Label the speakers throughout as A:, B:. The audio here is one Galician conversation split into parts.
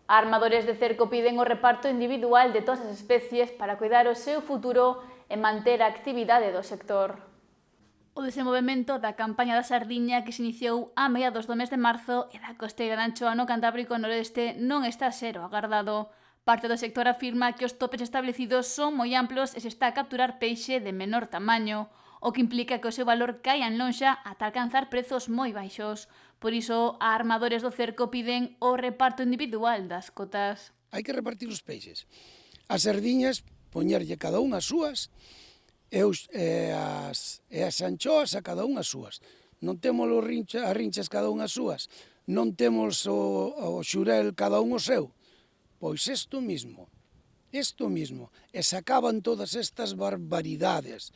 A: Armadores de cerco piden o reparto individual de todas as especies para cuidar o seu futuro e manter a actividade do sector. O desenvolvemento da campaña da sardiña que se iniciou a mediados do mes de marzo e da costeira da anchoa no Cantábrico Noroeste non está a ser o agardado. Parte do sector afirma que os topes establecidos son moi amplos e se está a capturar peixe de menor tamaño, o que implica que o seu valor caia en lonxa ata alcanzar prezos moi baixos. Por iso, a armadores do cerco piden o reparto individual das cotas.
B: Hai que repartir os peixes. As sardiñas, poñerlle cada unha as súas, e as anchoas a cada unha as súas. Non temos as rinchas cada unha as súas, non temos o xurel cada un o seu. Pois isto mismo. E se acaban todas estas barbaridades.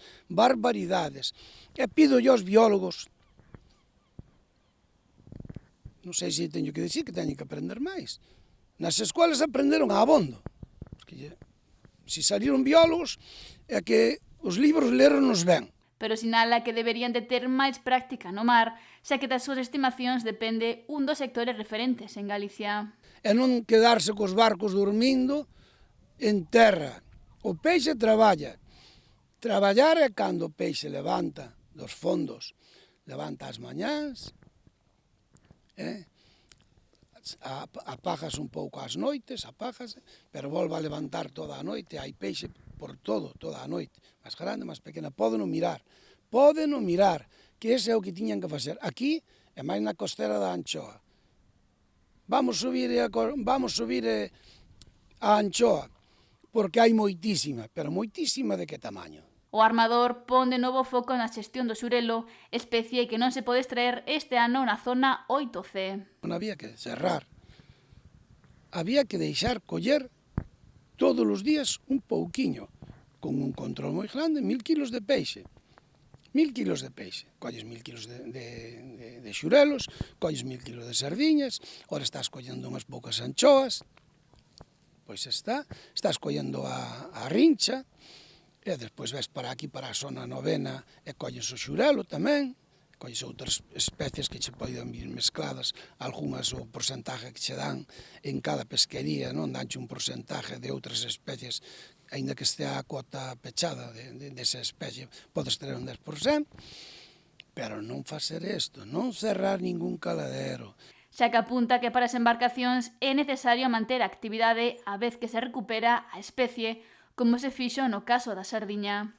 B: E pido aos biólogos, non sei se teño que dicir que teñen que aprender máis. Nas escolas aprenderon a abondo. Porque se saliron biólogos é que os libros leronos ben.
A: Pero sinala que deberían de ter máis práctica no mar, xa que das súas estimacións depende un dos sectores referentes en Galicia.
B: E non quedarse cos barcos dormindo en terra. O peixe traballa. Traballar é cando o peixe levanta dos fondos, levanta as mañáns, apajas un pouco as noites, pero volve a levantar toda a noite, hai peixe por toda a noite, máis grande, máis pequena, pódeno mirar, que ese é o que tiñan que facer. Aquí, é máis na costera da Anchoa. Vamos subir a Anchoa, porque hai moitísima, pero moitísima de que tamaño.
A: O armador pon de novo foco na xestión do xurelo, especie que non se pode extraer este ano na zona 8C.
B: Non había que cerrar, había que deixar coller todos os días un pouquiño, con un control moi grande, 1000 kilos de peixe. 1000 kilos de peixe, colles 1000 kilos de xurelos, colles 1000 kilos de sardiñas, ora estás collendo unhas poucas anchoas, pois estás collendo a rincha, e despois ves para aquí, para a zona novena, e colles o xurelo tamén, colles outras especies que che poden vir mezcladas, algunhas o porcentaje que che dan en cada pesquería, non danche un porcentaje de outras especies, aínda que estea a cuota pechada desa especie, podes ter un 10%, pero non facer isto, non cerrar ningún caladero.
A: Xa que apunta que para as embarcacións é necesario manter a actividade a vez que se recupera a especie, como se fixo no caso da sardiña.